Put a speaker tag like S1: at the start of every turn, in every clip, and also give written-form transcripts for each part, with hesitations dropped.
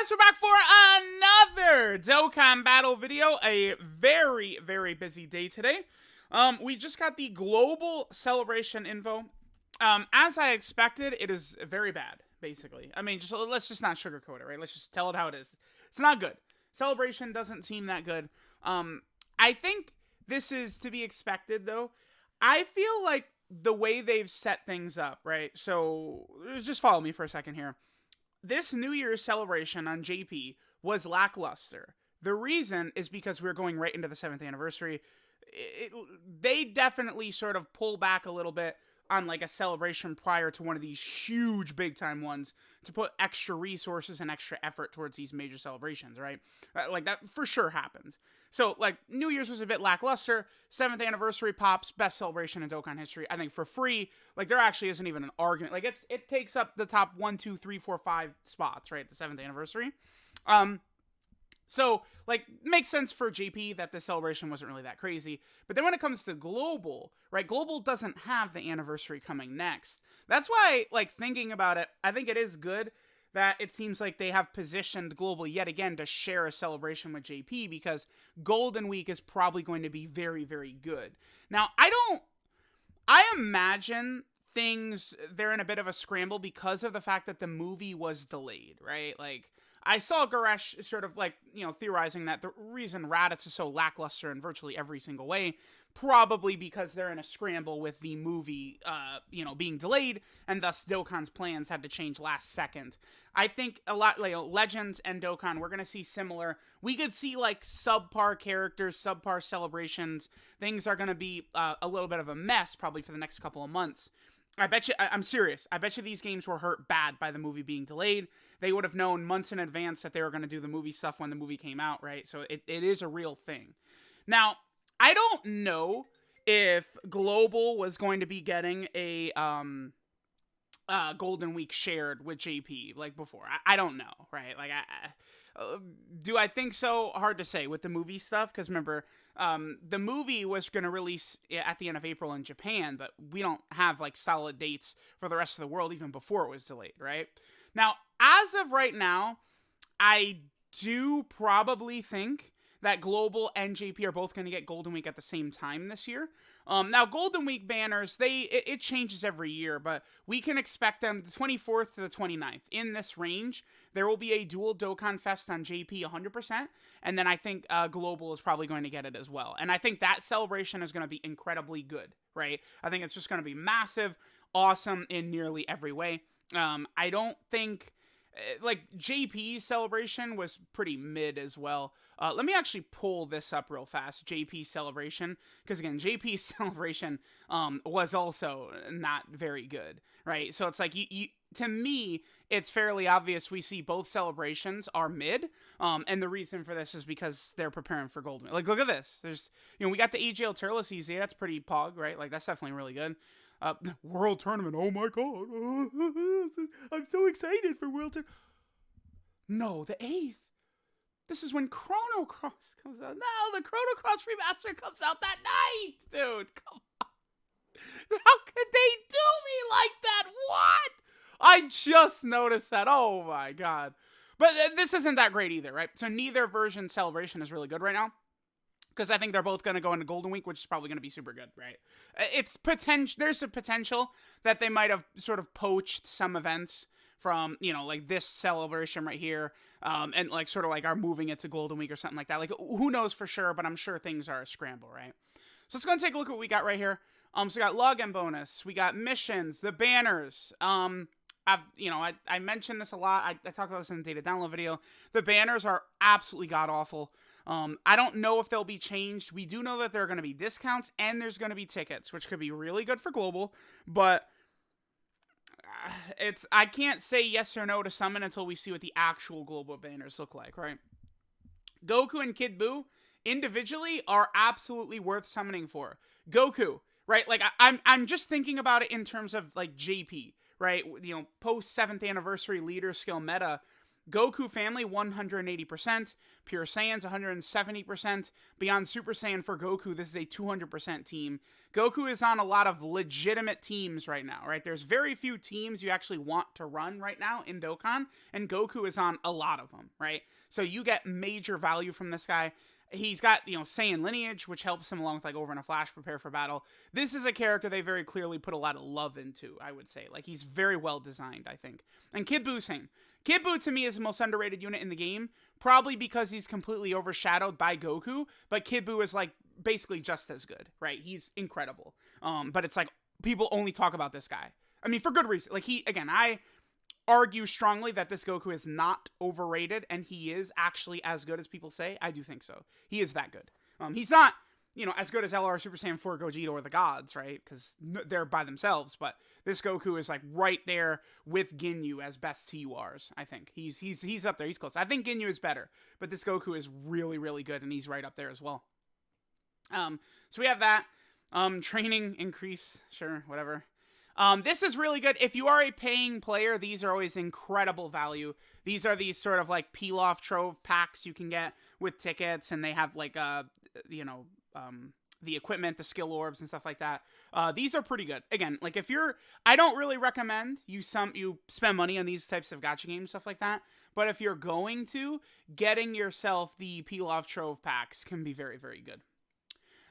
S1: guys, we're back for another Dokkan battle video. A very, very busy day today. We just got the global celebration info. As I expected, it is very bad, basically. I mean, let's just not sugarcoat it, right? Let's just tell it how it is. It's not good. Celebration doesn't seem that good. I think this is to be expected, though. I feel like the way they've set things up, right? So, just follow me for a second here. This New Year's celebration on JP was lackluster. The reason is because we're going right into the 7th anniversary. They definitely sort of pull back a little bit on like a celebration prior to one of these huge big time ones to put extra resources and extra effort towards these major celebrations, right? Like that for sure happens. So like New Year's was a bit lackluster. 7th anniversary pops, best celebration in Dokkan history. I think for free, like there actually isn't even an argument. Like it takes up the top 1, 2, 3, 4, 5 spots, right? The 7th anniversary. So, like, makes sense for JP that the celebration wasn't really that crazy. But then when it comes to Global, right, Global doesn't have the anniversary coming next. That's why, like, thinking about it, I think it is good that it seems like they have positioned Global yet again to share a celebration with JP, because Golden Week is probably going to be very, very good. Now, I imagine they're in a bit of a scramble because of the fact that the movie was delayed, right? Like, I saw Goresh sort of like, theorizing that the reason Raditz is so lackluster in virtually every single way, probably because they're in a scramble with the movie, being delayed, and thus Dokkan's plans had to change last second. I think a lot, like, Legends and Dokkan, we're going to see similar. We could see, like, subpar characters, subpar celebrations. Things are going to be a little bit of a mess probably for the next couple of months. I bet you, I'm serious, I bet you these games were hurt bad by the movie being delayed. They would have known months in advance that they were going to do the movie stuff when the movie came out, right? So it is a real thing. Now, I don't know if Global was going to be getting a Golden Week shared with JP like before. I don't know, right? Like, do I think so? Hard to say with the movie stuff, because remember, the movie was going to release at the end of April in Japan, but we don't have like solid dates for the rest of the world even before it was delayed, right? Now, as of right now, I do probably think that Global and JP are both going to get Golden Week at the same time this year. Now, Golden Week banners, it changes every year, but we can expect them the 24th to the 29th. In this range, there will be a dual DOKKANFEST on JP 100%, and then I think Global is probably going to get it as well. And I think that celebration is going to be incredibly good, right? I think it's just going to be massive, awesome in nearly every way. I don't think, like, JP's celebration was pretty mid as well. Let me actually pull this up real fast, JP's celebration, because again, JP's celebration was also not very good, right? So it's like, to me, it's fairly obvious we see both celebrations are mid, and the reason for this is because they're preparing for Golden. Like, look at this. There's, we got the AGL Turles EZ, that's pretty pog, right? Like, that's definitely really good. World Tournament, oh my god. I'm so excited for World Tournament. No, the 8th. This is when Chrono Cross comes out. No, the Chrono Cross remaster comes out that night, dude. Come on. How could they do me like that? What? I just noticed that. Oh my god. But this isn't that great either, right? So neither version celebration is really good right now, because I think they're both going to go into Golden Week, which is probably going to be super good, right? There's a potential that they might have sort of poached some events from, like this celebration right here, and like sort of like are moving it to Golden Week or something like that. Like, who knows for sure, but I'm sure things are a scramble, right? So let's go and take a look at what we got right here. So we got login bonus, we got missions, the banners. I mentioned this a lot. I talked about this in the data download video. The banners are absolutely god-awful. I don't know if they'll be changed. We do know that there are going to be discounts and there's going to be tickets, which could be really good for Global, but I can't say yes or no to summon until we see what the actual Global banners look like, right? Goku and Kid Buu individually are absolutely worth summoning for. Goku, right? Like, I'm just thinking about it in terms of like JP, right? Post 7th anniversary leader skill meta. Goku Family 180%, Pure Saiyans 170%, Beyond Super Saiyan for Goku, this is a 200% team. Goku is on a lot of legitimate teams right now, right? There's very few teams you actually want to run right now in Dokkan, and Goku is on a lot of them, right? So you get major value from this guy. He's got, Saiyan lineage, which helps him along with, like, Over in a Flash, prepare for battle. This is a character they very clearly put a lot of love into, I would say. Like, he's very well designed, I think. And Kid Buu, same. Kid Buu, to me, is the most underrated unit in the game, probably because he's completely overshadowed by Goku, but Kid Buu is, like, basically just as good, right? He's incredible. But it's like, people only talk about this guy. I mean, for good reason. Like, I argue strongly that this Goku is not overrated, and he is actually as good as people say. I do think so. He is that good. He's not, as good as LR Super Saiyan 4 Gogeta or the gods, right? Because they're by themselves, but this Goku is, like, right there with Ginyu as best TURs, I think. He's up there. He's close. I think Ginyu is better, but this Goku is really, really good, and he's right up there as well. So we have that. Training increase, sure, whatever. This is really good. If you are a paying player, these are always incredible value. These are these sort of like peel-off trove packs you can get with tickets, and they have like, the equipment, the skill orbs and stuff like that. These are pretty good. Again, like I don't really recommend you spend money on these types of gacha games, stuff like that. But if you're going to, getting yourself the peel-off trove packs can be very, very good.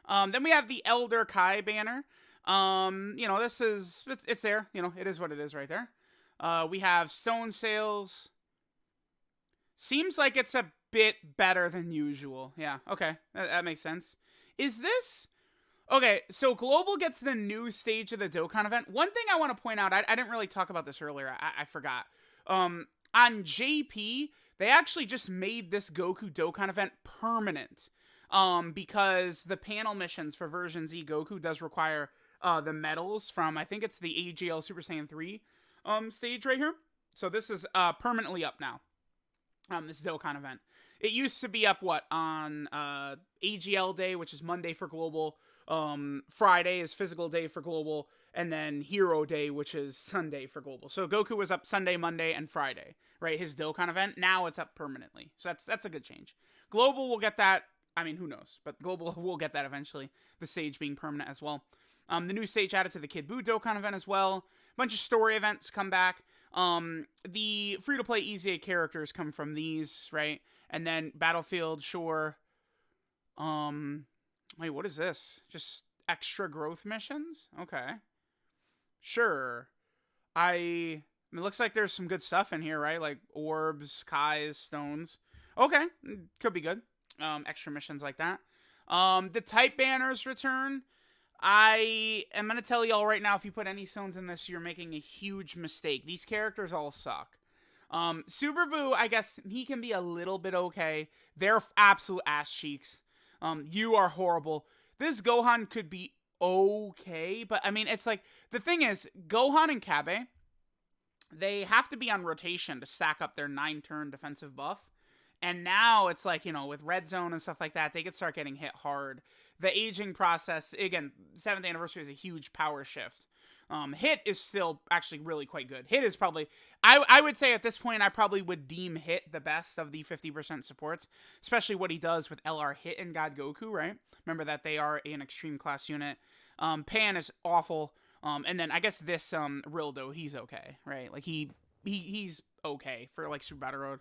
S1: Then we have the Elder Kai banner. This is, it's there, it is what it is right there. We have Stone Sales. Seems like it's a bit better than usual. Yeah, okay, that makes sense. Is this, okay, so Global gets the new stage of the Dokkan event. One thing I want to point out, I didn't really talk about this earlier, I forgot. On JP, they actually just made this Goku Dokkan event permanent. Because the panel missions for version Z Goku does require the medals from, I think it's the AGL Super Saiyan 3 stage right here. So this is permanently up now. This Dokkan event. It used to be up, on AGL Day, which is Monday for Global. Friday is Physical Day for Global. And then Hero Day, which is Sunday for Global. So Goku was up Sunday, Monday, and Friday, right? His Dokkan event. Now it's up permanently. So that's a good change. Global will get that. I mean, who knows? But Global will get that eventually. The stage being permanent as well. The new stage added to the Kid Buu Dokkan event as well. A bunch of story events come back. The free-to-play EZA characters come from these, right? And then Battlefield, sure. Wait, what is this? Just extra growth missions? Okay. Sure. It looks like there's some good stuff in here, right? Like orbs, Kais, stones. Okay, could be good. Extra missions like that. The type banners return. I am going to tell y'all right now, if you put any stones in this, you're making a huge mistake. These characters all suck. Super Buu, I guess he can be a little bit okay. They're absolute ass cheeks. You are horrible. This Gohan could be okay, but I mean, it's like, the thing is, Gohan and Kabe, they have to be on rotation to stack up their 9-turn defensive buff. And now it's like, with Red Zone and stuff like that, they could start getting hit hard. The aging process, again, 7th anniversary is a huge power shift. Hit is still actually really quite good. Hit is probably, I would say at this point, I probably would deem Hit the best of the 50% supports, especially what he does with LR Hit and God Goku, right? Remember that they are an extreme class unit. Pan is awful. And then I guess this Rildo, he's okay, right? Like he's okay for like Super Battle Road.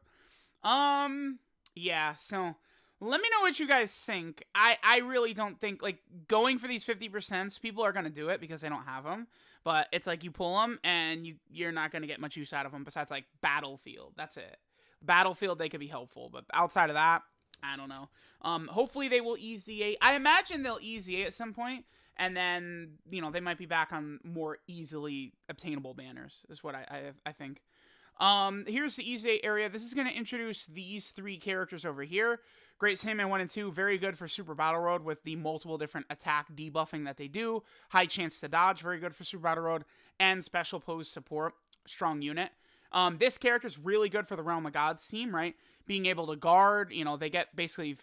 S1: Yeah, so let me know what you guys think. I really don't think, like, going for these 50%, people are going to do it because they don't have them. But it's like you pull them and you're not going to get much use out of them besides, like, Battlefield. That's it. Battlefield, they could be helpful. But outside of that, I don't know. Hopefully they will EZA. I imagine they'll EZA at some point. And then, they might be back on more easily obtainable banners, is what I think. Here's the EZA area. This is going to introduce these 3 characters over here. Great Saiyaman 1 and 2, very good for Super Battle Road with the multiple different attack debuffing that they do. High chance to dodge, very good for Super Battle Road. And special pose support, strong unit. This character is really good for the Realm of Gods team, right? Being able to guard, they get basically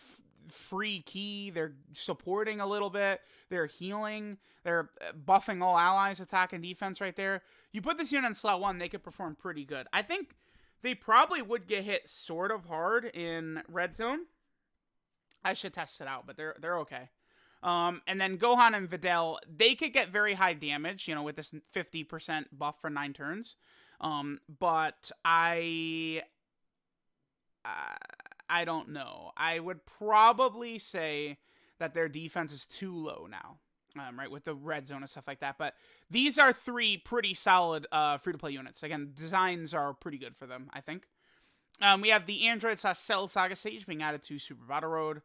S1: free key. They're supporting a little bit. They're healing. They're buffing all allies, attack and defense right there. You put this unit in slot 1, they could perform pretty good. I think They probably would get hit sort of hard in red zone. I should test it out, but they're okay. And then Gohan and Videl, they could get very high damage, you know, with this 50% buff for 9 turns. But I don't know. I would probably say that their defense is too low now, right, with the red zone and stuff like that. But these are 3 pretty solid free-to-play units. Again, designs are pretty good for them, I think. We have the Android Cell Saga Stage being added to Super Battle Road.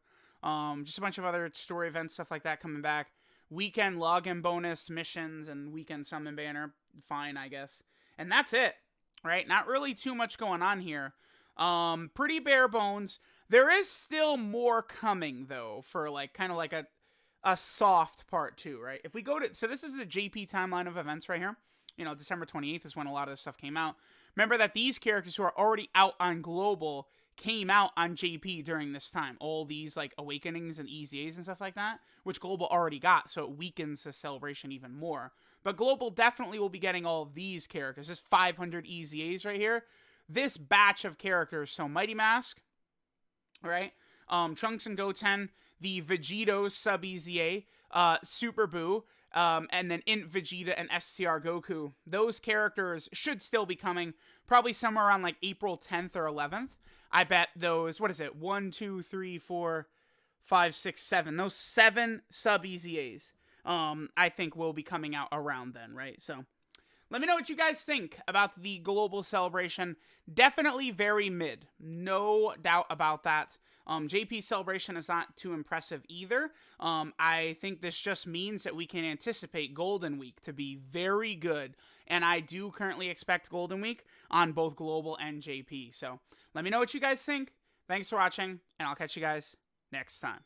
S1: Just a bunch of other story events, stuff like that coming back. Weekend login bonus missions and weekend summon banner. Fine, I guess. And that's it, right? Not really too much going on here. Pretty bare bones. There is still more coming, though, for like kind of like a soft part 2, right? If we go to, so this is the JP timeline of events right here. You know, December 28th is when a lot of this stuff came out. Remember that these characters who are already out on Global came out on JP during this time. All these like Awakenings and EZAs and stuff like that, which Global already got, so it weakens the celebration even more. But Global definitely will be getting all of these characters. There's 500 EZAs right here. This batch of characters, so Mighty Mask, right? Trunks and Goten, the Vegetos sub EZA, Super BUU, and then Int Vegeta and STR Goku. Those characters should still be coming, probably somewhere around like April 10th or 11th. I bet those, what is it? 1, 2, 3, 4, 5, 6, 7. Those 7 sub EZAs, I think will be coming out around then, right? So let me know what you guys think about the Global Celebration. Definitely very mid. No doubt about that. JP Celebration is not too impressive either. I think this just means that we can anticipate Golden Week to be very good. And I do currently expect Golden Week on both Global and JP. So let me know what you guys think. Thanks for watching, and I'll catch you guys next time.